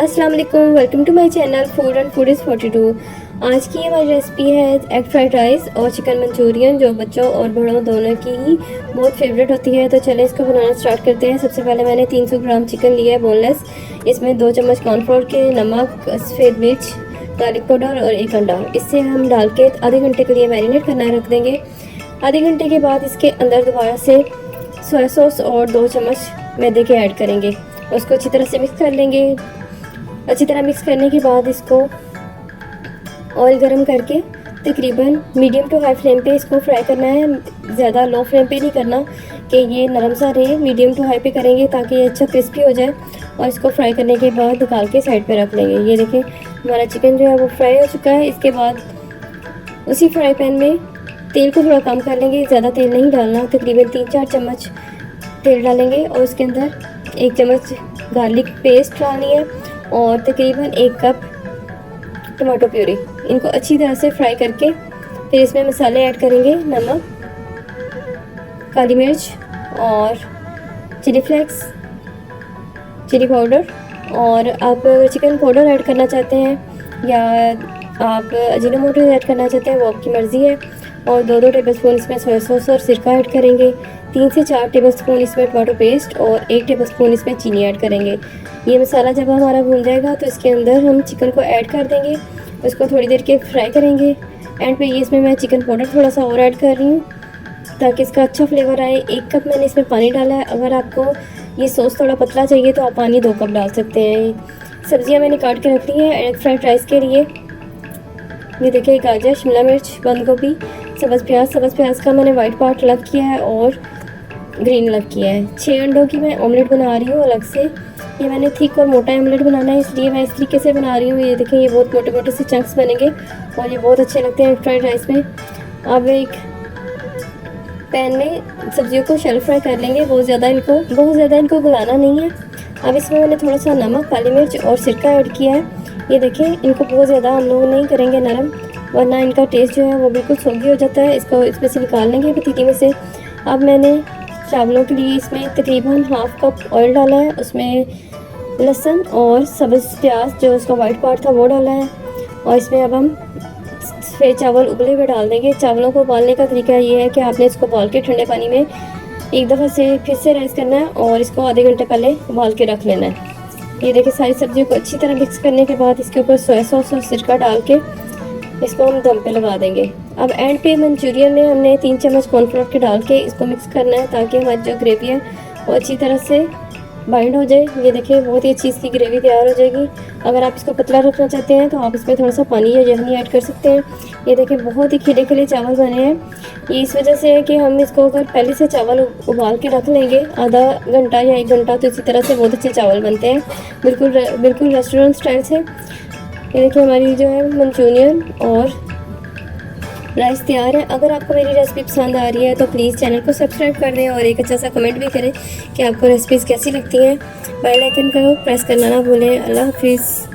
अस्सलाम वालेकुम, welcome to my channel food and food is 42। आज की हमारी रेसिपी है एग फ्राइड राइस और चिकन मंचूरियन, जो बच्चों और बड़ों दोनों की ही बहुत फेवरेट होती है। तो चलें इसको बनाना स्टार्ट करते हैं। सबसे पहले मैंने 300 ग्राम चिकन लिया है बोनलेस। इसमें 2 चम्मच कॉर्नफ्लोर के, नमक, सफ़ेद मिर्च, गार्लिक पाउडर और 1 अंडा, इससे हम डाल के आधे घंटे के लिए मैरिनेट करना रख देंगे। आधे घंटे के बाद इसके अंदर दोबारा से सोया सॉस और 2 चम्मच मैदे के ऐड करेंगे। उसको अच्छी तरह से मिक्स कर लेंगे। अच्छी तरह मिक्स करने के बाद इसको ऑयल गरम करके तकरीबन मीडियम टू हाई फ्लेम पे इसको फ्राई करना है। ज़्यादा लो फ्लेम पे नहीं करना कि ये नरम सा रहे, मीडियम टू हाई पे करेंगे ताकि ये अच्छा क्रिस्पी हो जाए। और इसको फ्राई करने के बाद निकाल के साइड पे रख लेंगे। ये देखें हमारा चिकन जो है वो फ्राई हो चुका है। इसके बाद उसी फ्राई पैन में तेल को थोड़ा कम कर लेंगे, ज़्यादा तेल नहीं डालना, तकरीबन 3-4 चम्मच तेल डालेंगे। और उसके अंदर 1 चम्मच गार्लिक पेस्ट डालनी है और तकरीबन 1 कप टमाटो प्यूरी। इनको अच्छी तरह से फ्राई करके फिर इसमें मसाले ऐड करेंगे, नमक, काली मिर्च और चिली फ्लेक्स, चिली पाउडर। और आप चिकन पाउडर ऐड करना चाहते हैं या आप अजीनोमोटो ऐड करना चाहते हैं, वो आपकी मर्ज़ी है। और 2-2 टेबलस्पून इसमें सोया सॉस और सिरका ऐड करेंगे। 3 से 4 टेबलस्पून इसमें टमाटो पेस्ट और 1 टेबलस्पून इसमें चीनी ऐड करेंगे। ये मसाला जब हमारा भून जाएगा तो इसके अंदर हम चिकन को ऐड कर देंगे। उसको थोड़ी देर के फ्राई करेंगे। एंड पे ये इसमें मैं चिकन पाउडर थोड़ा सा और ऐड कर रही हूँ ताकि इसका अच्छा फ्लेवर आए। 1 कप मैंने इसमें पानी डाला है। अगर आपको ये सॉस थोड़ा पतला चाहिए तो आप पानी 2 कप डाल सकते हैं। सब्जियाँ मैंने काट के रख ली हैं एग फ्राइड राइस के लिए। ये देखिए गाजर, शिमला मिर्च, बंद गोभी, सब्ज़ प्याज का मैंने वाइट पार्ट अलग किया है और ग्रीन अलग किया है। 6 अंडों की मैं ऑमलेट बना रही हूँ अलग से। ये मैंने थिक और मोटा ऑमलेट बनाना है, इसलिए मैं इस तरीके से बना रही हूँ। ये देखें ये बहुत मोटे मोटे से चंक्स बनेंगे और ये बहुत अच्छे लगते हैं फ्राइड राइस में। अब एक पैन में सब्जियों को शैलो फ्राई कर लेंगे। बहुत ज़्यादा इनको गलाना नहीं है। अब इसमें मैंने थोड़ा सा नमक, काली मिर्च और सिरका ऐड किया है। ये देखें इनको बहुत ज़्यादा हम लोग नहीं करेंगे नरम, वरना इनका टेस्ट जो है वो बिल्कुल सोगी हो जाता है। इसको इसमें से निकाल लेंगे पतीली में से। अब मैंने चावलों के लिए इसमें तकरीबन 1/2 कप ऑयल डाला है। उसमें लहसुन और सब्ज़ प्याज जो उसका वाइट पार्ट था वो डाला है। और इसमें अब हम सफ़ेद चावल उबले हुए डाल देंगे। चावलों को उबालने का तरीका ये है कि आपने इसको उबाल के ठंडे पानी में एक दफ़ा से फिर से राइस करना है और इसको आधे घंटे पहले उबाल के रख लेना है। ये देखिए सारी सब्जियों को अच्छी तरह मिक्स करने के बाद इसके ऊपर सोया सॉस और सिरका डाल के इसको हम दम पे लगा देंगे। अब एंड पे मंचूरियन में हमने 3 चम्मच कॉर्नफ्लोर के डाल के इसको मिक्स करना है ताकि हमारी जो ग्रेवी है वो अच्छी तरह से बाइंड हो जाए। ये देखिए बहुत ही अच्छी इसकी ग्रेवी तैयार हो जाएगी। अगर आप इसको पतला रखना चाहते हैं तो आप इसमें थोड़ा सा पानी या यखनी ऐड कर सकते हैं। ये देखिए बहुत ही खिले खिले चावल बने हैं। ये इस वजह से है कि हम इसको अगर पहले से चावल उबाल के रख लेंगे आधा घंटा या 1 घंटा, तो इसी तरह से बहुत अच्छे चावल बनते हैं, बिल्कुल रेस्टोरेंट स्टाइल से। ये देखिए हमारी जो है मंचूरियन और राइस तैयार है। अगर आपको मेरी रेसिपी पसंद आ रही है तो प्लीज़ चैनल को सब्सक्राइब कर दें और एक अच्छा सा कमेंट भी करें कि आपको रेसिपीज़ कैसी लगती हैं। बेल आइकन को प्रेस करना ना भूलें। अल्लाह हाफिज़।